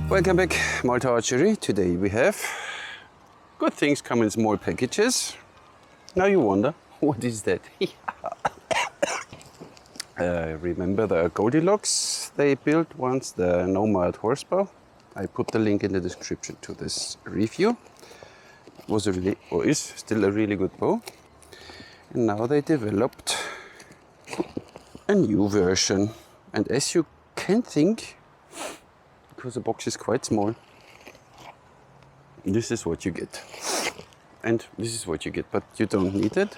Welcome back, Malta Archery. Today we have good things come in small packages. Now you wonder, what is that? Remember the Goldilocks they built once, the Nomad Horsebow? I put the link in the description to this review. It was a really, or is still a really good bow. And now they developed a new version. And as you can think, because the box is quite small, this is what you get. And this is what you get, but you don't need it.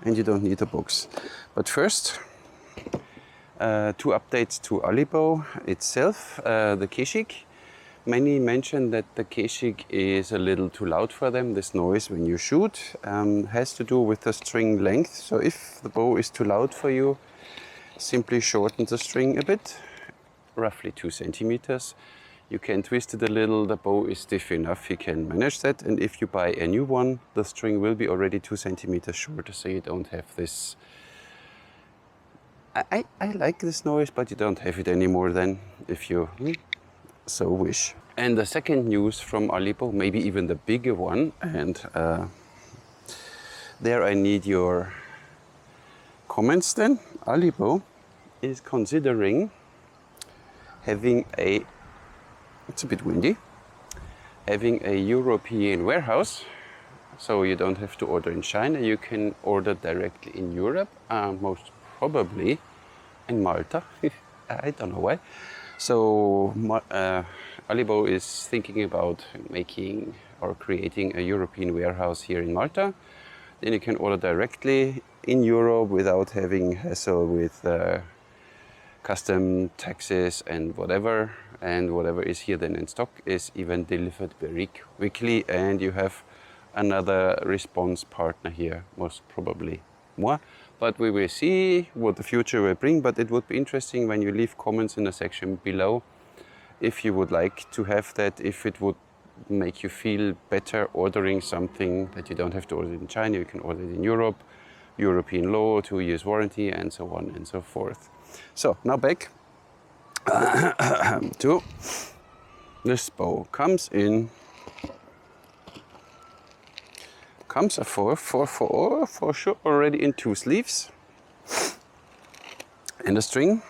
And you don't need a box. But first, two updates to Annibale itself. The Keshik. Many mention that the Keshik is a little too loud for them. This noise when you shoot has to do with the string length. So if the bow is too loud for you, simply shorten the string a bit, roughly 2 centimeters. You can twist it a little, the bow is stiff enough, you can manage that. And if you buy a new one, the string will be already 2 centimeters shorter, so you don't have this. I like this noise, but you don't have it anymore then, if you so wish. And the second news from Annibale, maybe even the bigger one, and there I need your comments then. Annibale is considering having it's a bit windy, having a European warehouse, so you don't have to order in China, you can order directly in Europe, most probably in Malta. I don't know why. So Annibale is thinking about making or creating a European warehouse here in Malta. Then you can order directly in Europe without having hassle with custom taxes and whatever. And whatever is here then in stock is even delivered very quickly, and you have another response partner here, most probably more. But we will see what the future will bring. But it would be interesting when you leave comments in the section below if you would like to have that, if it would make you feel better ordering something that you don't have to order it in China, you can order it in Europe, European law, 2 years warranty, and so on and so forth. So now back to this bow. Comes for sure already in 2 sleeves and a string.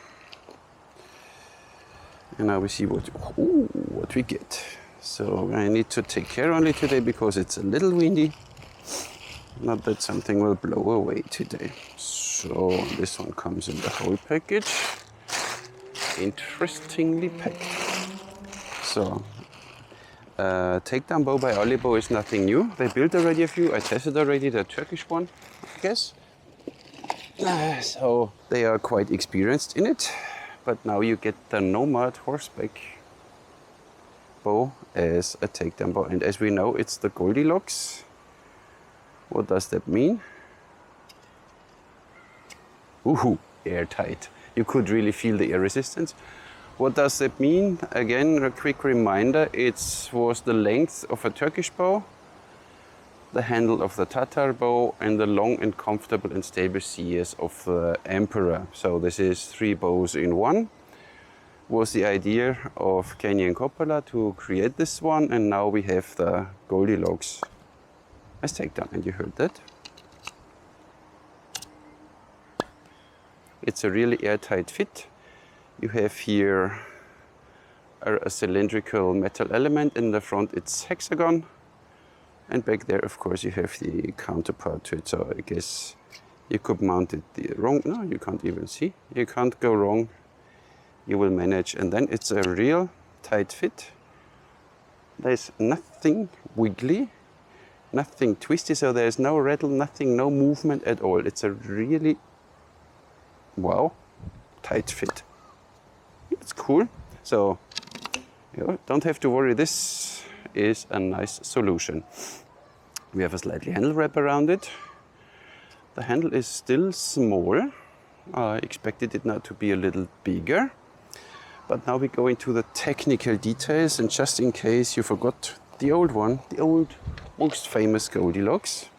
And now we see what we get. So I need to take care only today because it's a little windy. Not that something will blow away today. So this one comes in the whole package. Interestingly packed. So Takedown bow by Annibale is nothing new. They built already a few. I tested already the Turkish one, I guess. So they are quite experienced in it. But now you get the Nomad horseback bow as a takedown bow. And as we know, it's the Goldilocks. What does that mean? Ooh, airtight. You could really feel the air resistance. What does that mean? Again, a quick reminder, it was the length of a Turkish bow, the handle of the Tatar bow, and the long and comfortable and stable CS of the Emperor. So this is 3 bows in one. Was the idea of Kenny and Coppola to create this one, and now we have the Goldilocks as takedown, and you heard that. It's a really airtight fit. You have here a cylindrical metal element. In the front it's hexagon, and back there of course you have the counterpart to it. So I guess you could mount it the wrong, no, you can't even see. You can't go wrong, you will manage. And then it's a real tight fit. There's nothing wiggly, nothing twisty, so there's no rattle, nothing, no movement at all. It's a really, wow, tight fit. It's cool. So you don't have to worry, this is a nice solution. We have a slightly handle wrap around it. The handle is still small. I expected it now to be a little bigger. But now we go into the technical details, and just in case you forgot the old one, the old most famous Goldilocks,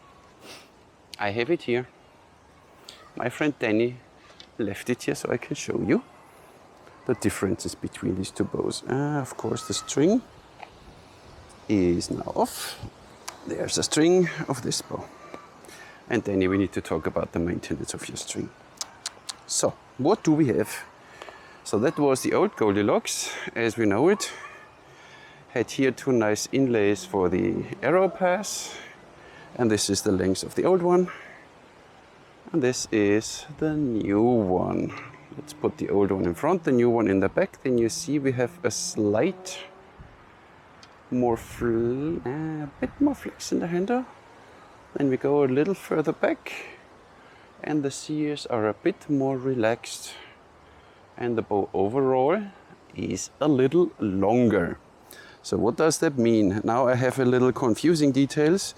I have it here. My friend Danny left it here so I can show you. the differences between these two bows. Of course, the string is now off. There's a string of this bow. And then we need to talk about the maintenance of your string. So, what do we have? So that was the old Goldilocks, as we know it. Had here two nice inlays for the arrow pass. And this is the length of the old one. And this is the new one. Let's put the old one in front, the new one in the back. Then you see we have a slight more a bit more flex in the handle. Then we go a little further back and the sears are a bit more relaxed and the bow overall is a little longer. So what does that mean? Now I have a little confusing details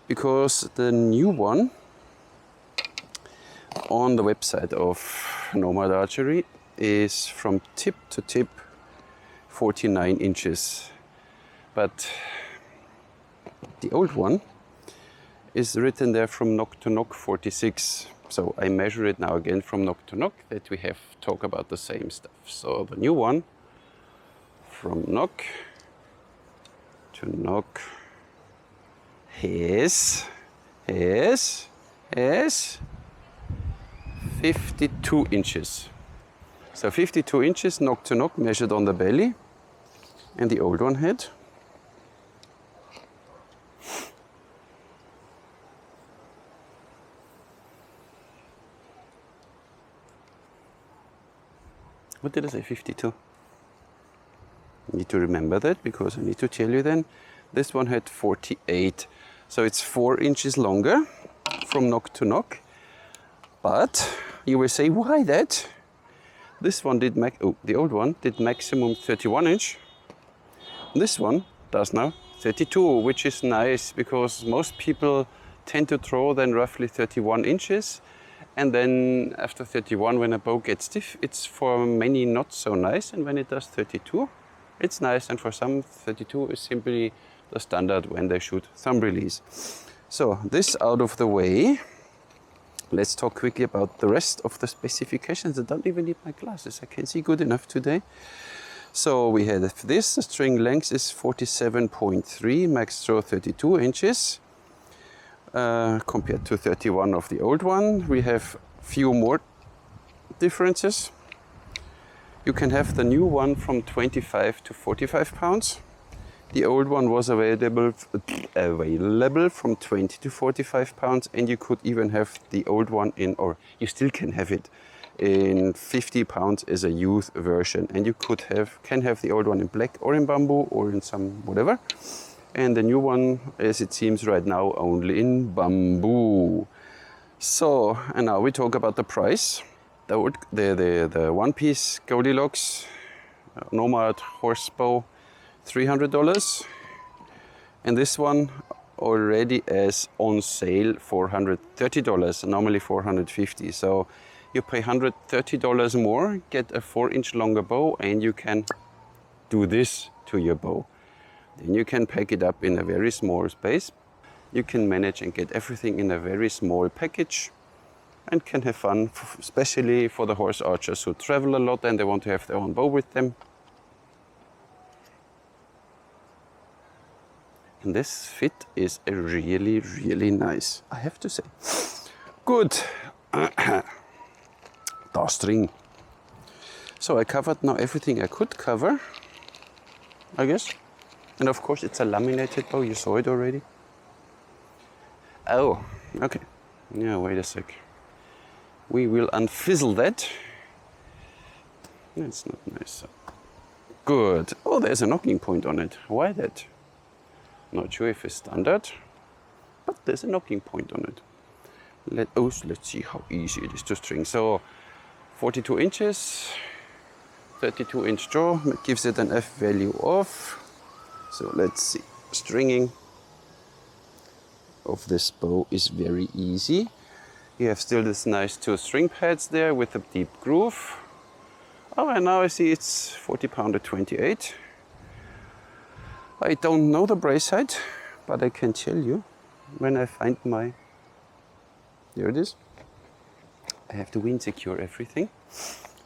because the new one on the website of Nomad Archery is from tip to tip 49 inches. But the old one is written there from nock to nock 46. So I measure it now again from nock to nock that we have talk about the same stuff. So the new one from nock to nock has 52 inches. So 52 inches nock to nock measured on the belly, and the old one had what did I say, 52? I need to remember that because I need to tell you then. This one had 48. So it's 4 inches longer from nock to nock. But you will say, why that? This one did, the old one did maximum 31 inch. This one does now 32, which is nice because most people tend to throw then roughly 31 inches. And then after 31, when a bow gets stiff, it's for many not so nice. And when it does 32, it's nice. And for some, 32 is simply the standard when they shoot thumb release. So this out of the way, let's talk quickly about the rest of the specifications. I don't even need my glasses. I can see good enough today. So we had this, the string length is 47.3, max throw 32 inches. Compared to 31 of the old one. We have few more differences. You can have the new one from 25 to 45 pounds. The old one was available from 20 to 45 pounds, and you could even have the old one in, or you still can have it in 50 pounds as a youth version, and you can have the old one in black or in bamboo or in some whatever. And the new one, as it seems right now, only in bamboo. So, and now we talk about the price. The one-piece Goldilocks Nomad Horsebow, $300. And this one already is on sale, $430, normally $450. So you pay $130 more, get a 4-inch longer bow, and you can do this to your bow. Then you can pack it up in a very small space. You can manage and get everything in a very small package and can have fun, especially for the horse archers who travel a lot and they want to have their own bow with them. And this fit is really, really nice, I have to say. Good. The string. So I covered now everything I could cover, I guess. And of course it's a laminated bow, you saw it already. Oh, okay. Yeah, wait a sec. We will unfizzle that. That's not nice. Good. Oh, there's a knocking point on it. Why that? Not sure if it's standard, but there's a knocking point on it. Let's see how easy it is to string. So 42 inches, 32-inch draw, gives it an F value of. So let's see, stringing of this bow is very easy. You have still this nice 2 string pads there with a deep groove. Oh, and now I see it's 40 pounder 28. I don't know the brace height, but I can tell you when I find my, there it is. I have to wind secure everything.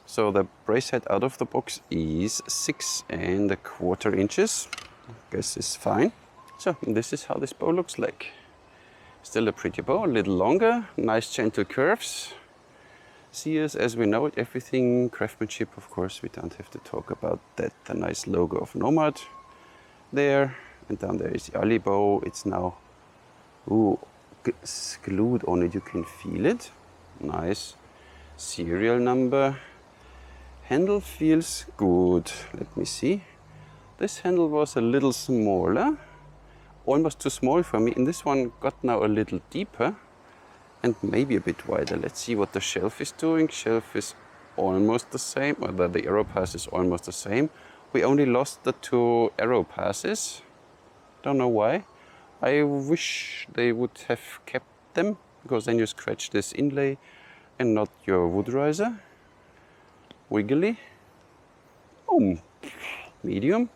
So the brace head out of the box is 6¼ inches. Guess is fine. So this is how this bow looks like. Still a pretty bow, a little longer, nice gentle curves. Sears as we know it, everything craftsmanship, of course, we don't have to talk about that. The nice logo of Nomad there, and down there is the Annibale. It's now glued on it, you can feel it. Nice serial number. Handle feels good. Let me see. This handle was a little smaller, almost too small for me, and this one got now a little deeper and maybe a bit wider. Let's see what the shelf is doing. Shelf is almost the same, or the arrow pass is almost the same. We only lost the 2 arrow passes. Don't know why. I wish they would have kept them, because then you scratch this inlay and not your wood riser. Wiggly. Oh, medium.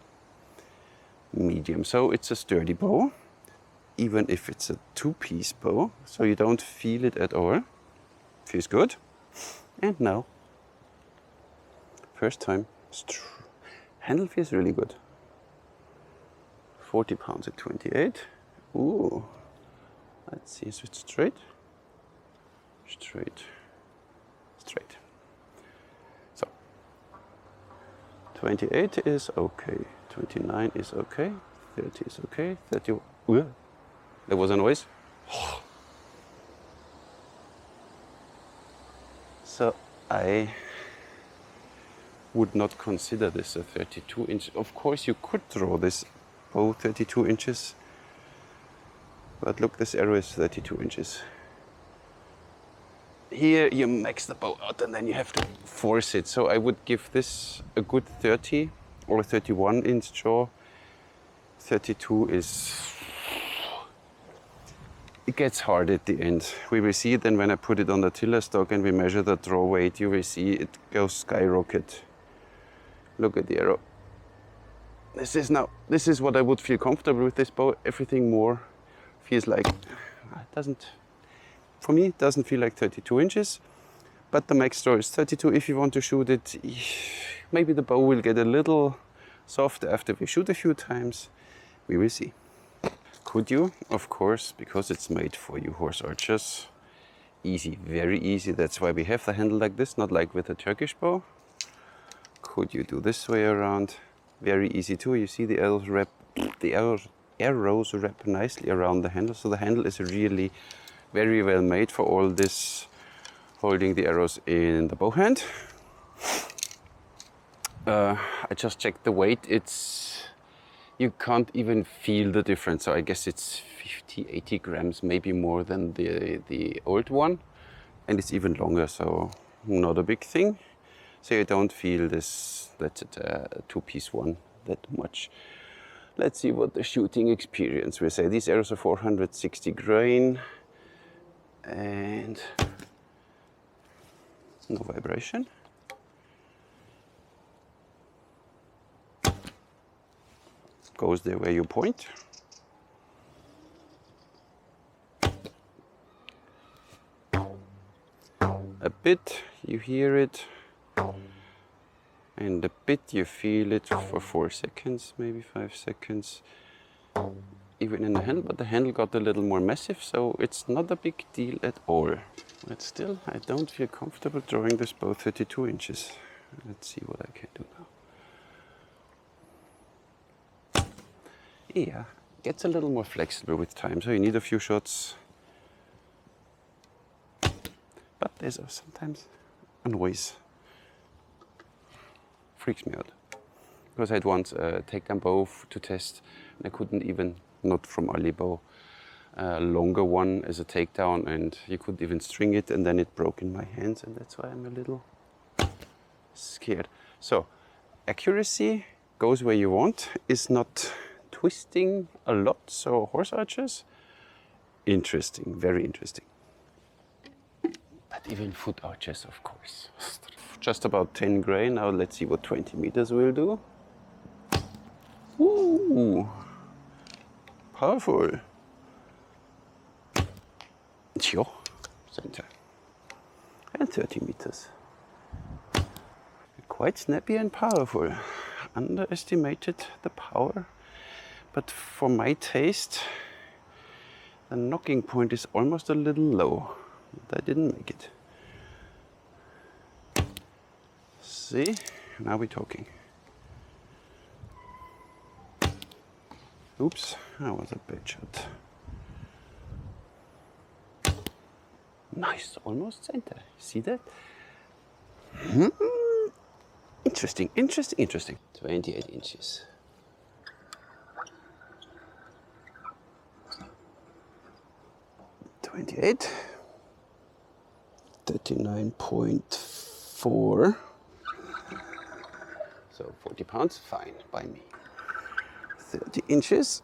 Medium. So it's a sturdy bow, even if it's a 2-piece bow, so you don't feel it at all. Feels good. And now, first time, handle feels really good. 40 pounds at 28. Ooh. Let's see, is it straight? Straight. Straight. So, 28 is okay. 29 is okay. 30 is okay. 30. There was a noise. So I would not consider this a 32 inch. Of course you could draw this bow 32 inches. But look, this arrow is 32 inches. Here you max the bow out and then you have to force it. So I would give this a good 30 or 31 inch draw. 32 is... It gets hard at the end. We will see it then when I put it on the tiller stock and we measure the draw weight. You will see it goes skyrocket. Look at the arrow. This is what I would feel comfortable with this bow. Everything more feels like, for me it doesn't feel like 32 inches, but the max draw is 32. If you want to shoot it, maybe the bow will get a little soft after we shoot a few times. We will see. Could you? Of course, because it's made for you horse archers. Easy, very easy. That's why we have the handle like this, not like with a Turkish bow. Could you do this way around? Very easy too. You see the arrows wrap nicely around the handle. So the handle is really very well made for all this holding the arrows in the bow hand. I just checked the weight. You can't even feel the difference. So I guess it's 50, 80 grams, maybe more than the old one. And it's even longer, so not a big thing. So you don't feel this, that's a 2-piece one that much. Let's see what the shooting experience will say. These arrows are 460 grain and no vibration. Goes there where you point. A bit, you hear it, and a bit you feel it for 4 seconds, maybe 5 seconds, even in the handle, but the handle got a little more massive, so it's not a big deal at all. But still, I don't feel comfortable drawing this bow 32 inches. Let's see what I can do now. Yeah, gets a little more flexible with time, so you need a few shots. But there's sometimes a noise. Freaks me out. Because I had once a takedown bow to test, and I couldn't even, not from Annibale, a longer one as a takedown, and you couldn't even string it, and then it broke in my hands, and that's why I'm a little scared. So, accuracy goes where you want, is not twisting a lot, so horse archers, interesting, very interesting. But even foot archers, of course. Just about 10 grain. Now let's see what 20 meters will do. Ooh, powerful. Center. And 30 meters. quite snappy and powerful. Underestimated the power, but for my taste, the knocking point is almost a little low. But I didn't make it. See, now we're talking. Oops, that was a bad shot. Nice, almost center. See that? Interesting, interesting, interesting. 28 inches. $28, 39.4. So 40 pounds, fine by me. 30 inches.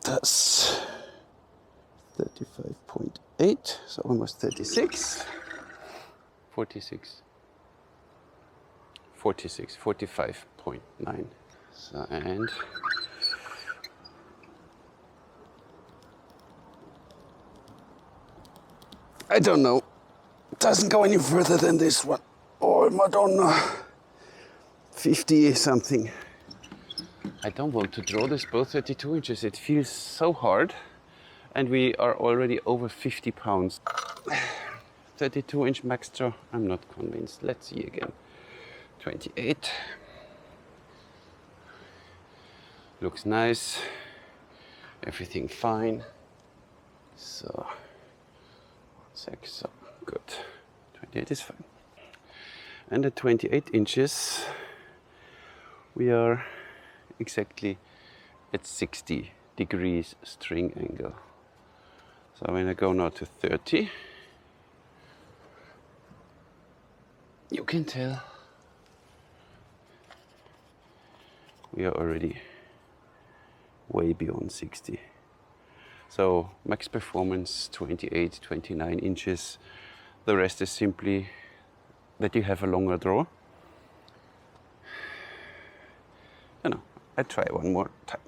That's 35.8, so almost 36. 46. 46, 45.9. So, and I don't know. It doesn't go any further than this one. Oh, Madonna. 50 something. I don't want to draw this bow 32 inches. It feels so hard. And we are already over 50 pounds. 32 inch max draw, I'm not convinced. Let's see again. 28. Looks nice. Everything fine. So, 1 sec, so good. 28 is fine. And at 28 inches, we are exactly at 60 degrees string angle. So when I go now to 30, you can tell we are already way beyond 60. So max performance 28, 29 inches. The rest is simply that you have a longer draw. You know, I try one more time.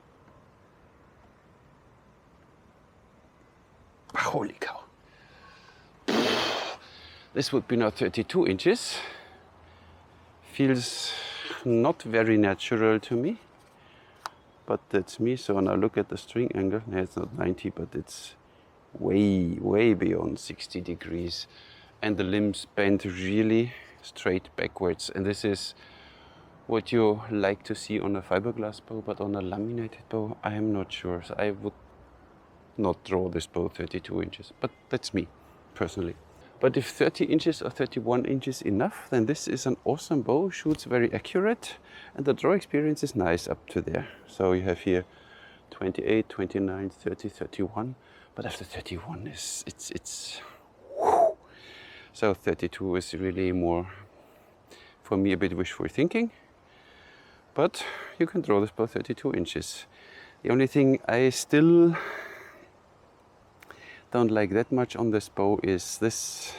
Holy cow. This would be now 32 inches. Feels not very natural to me, but that's me. So now look at the string angle. No, it's not 90, but it's way, way beyond 60 degrees. And the limbs bend really straight backwards. And this is what you like to see on a fiberglass bow, but on a laminated bow, I am not sure. So I would not draw this bow 32 inches, but that's me personally. But if 30 inches or 31 inches enough, then this is an awesome bow, shoots very accurate, and the draw experience is nice up to there. So you have here 28, 29, 30, 31, but after 31 it's whew. So 32 is really more, for me, a bit wishful thinking, but you can draw this bow 32 inches. The only thing I still don't like that much on this bow is this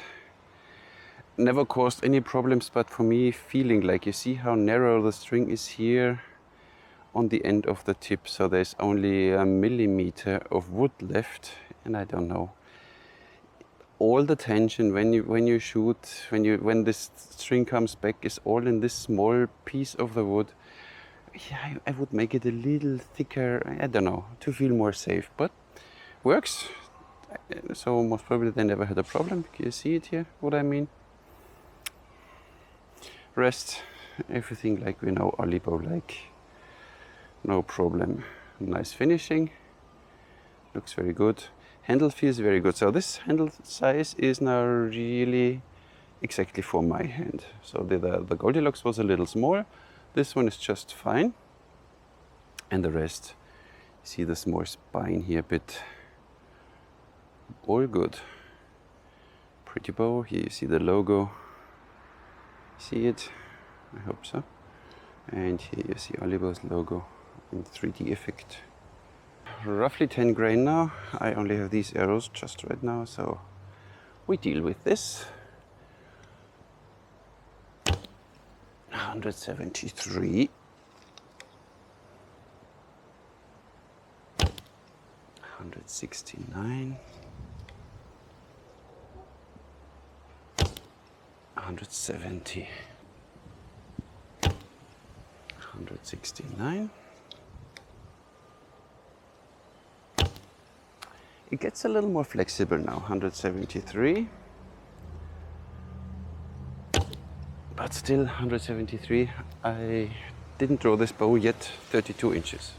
never caused any problems, but for me, feeling like, you see how narrow the string is here on the end of the tip, so there's only a millimeter of wood left, and I don't know, all the tension when you shoot, when this string comes back, is all in this small piece of the wood. Yeah, I would make it a little thicker, I don't know, to feel more safe, but works. So most probably they never had a problem. Can you see it here, what I mean? Rest, everything like we know Annibale like. No problem. Nice finishing. Looks very good. Handle feels very good. So this handle size is now really exactly for my hand. So the Goldilocks was a little small. This one is just fine. And the rest, see this more spine here a bit. All good. Pretty bow. Here you see the logo. See it? I hope so. And here you see Annibale's logo in 3D effect. Roughly 10 grain now. I only have these arrows just right now, so we deal with this. 173. 169. 170, 169. It gets a little more flexible now, 173. But still 173. I didn't draw this bow yet 32 inches.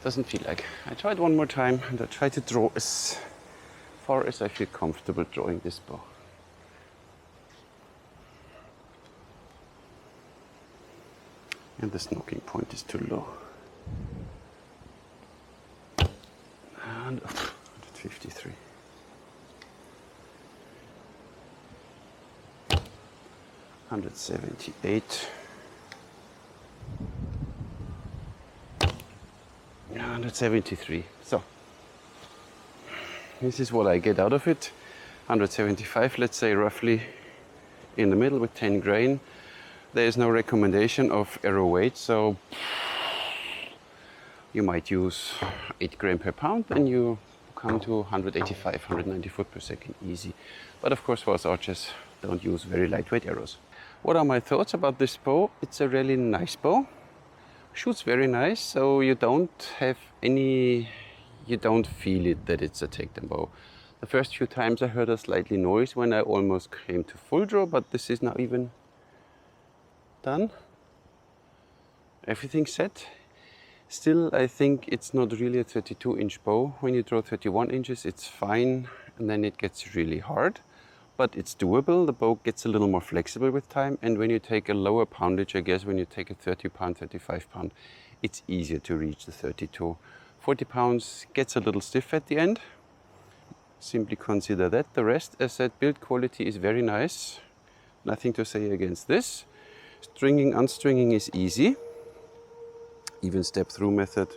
Doesn't feel like. I tried one more time and I try to draw as far as I feel comfortable drawing this bow. And the snoking point is too low. And 153. 178. 173. So this is what I get out of it. 175, let's say, roughly in the middle with 10 grain. There is no recommendation of arrow weight, so you might use 8 grain per pound, and you come to 185, 190 foot per second easy. But of course, for us archers, don't use very lightweight arrows. What are my thoughts about this bow? It's a really nice bow. Shoots very nice, so you don't feel it that it's a takedown bow. The first few times I heard a slightly noise when I almost came to full draw, but this is now even done. Everything's set. Still, I think it's not really a 32-inch bow. When you draw 31 inches, it's fine, and then it gets really hard. But it's doable. The bow gets a little more flexible with time, and when you take a lower poundage, I guess when you take a 30 pound, 35 pound, it's easier to reach the 32. 40 pounds gets a little stiff at the end. Simply consider that. The rest, as said, build quality is very nice. Nothing to say against this. Stringing, unstringing is easy. Even step through method.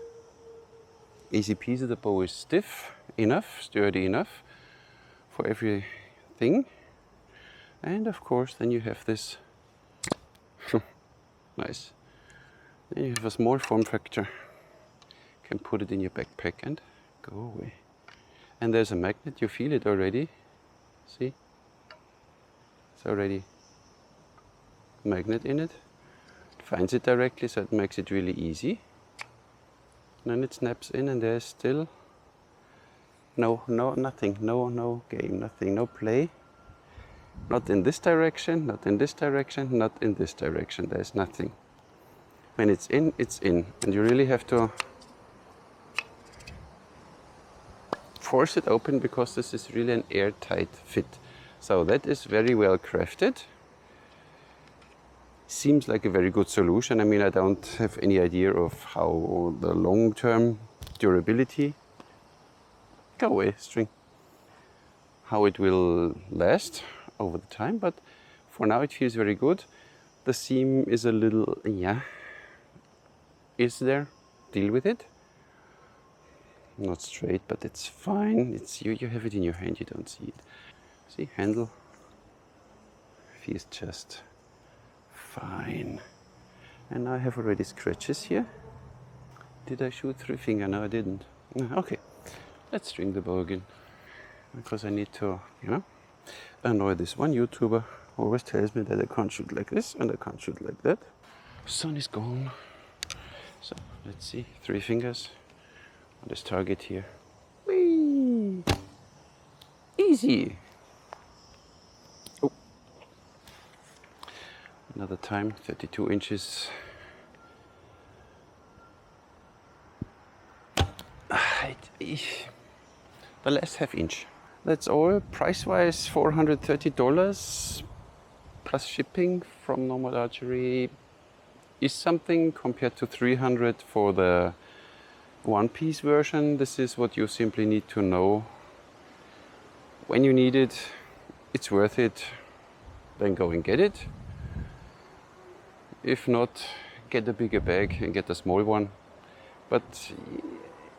Easy peasy, the bow is stiff enough, sturdy enough for everything. And of course, then you have this nice. Then you have a small form factor. You can put it in your backpack and go away. And there's a magnet, you feel it already. See? It's already a magnet in it. It finds it directly, so it makes it really easy. And then it snaps in, and there's still nothing, no game, nothing, no play. Not in this direction, not in this direction, not in this direction. There's nothing. When it's in, and you really have to force it open because this is really an airtight fit. So that is very well crafted. Seems like a very good solution. I mean, I don't have any idea of how the long-term durability, go away string, how it will last over the time, but for now it feels very good. The seam is a little, is there, deal with it. Not straight, but it's fine. It's you have it in your hand, you don't see it. See, handle feels just fine. And now I have already scratches here. Did I shoot through finger? No, I didn't. Okay, let's string the bow again. Because I need to, annoy this one YouTuber who always tells me that I can't shoot like this and I can't shoot like that. Sun is gone. So, let's see, 3 fingers on this target here. Whee! Easy! Oh. Another time, 32 inches. The last half inch. That's all. Price-wise, $430 plus shipping from Nomad Archery is something compared to $300 for the one-piece version. This is what you simply need to know. When you need it, it's worth it. Then go and get it. If not, get a bigger bag and get a small one. But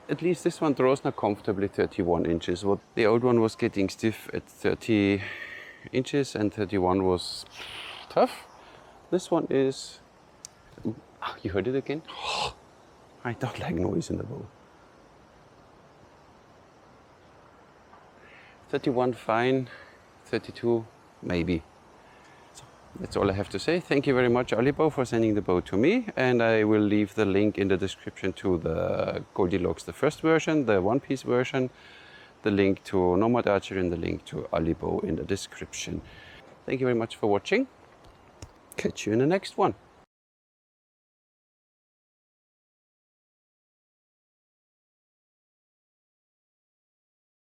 at least this one draws now comfortably 31 inches. What the old one was getting stiff at 30 inches and 31 was tough. This one is, you heard it again? I don't like noise in the bow. 31 fine, 32, maybe. So that's all I have to say. Thank you very much, Annibale, for sending the bow to me, and I will leave the link in the description to the Goldilocks, the first version, the one-piece version, the link to Nomad Archery, and the link to Annibale in the description. Thank you very much for watching. Catch you in the next one.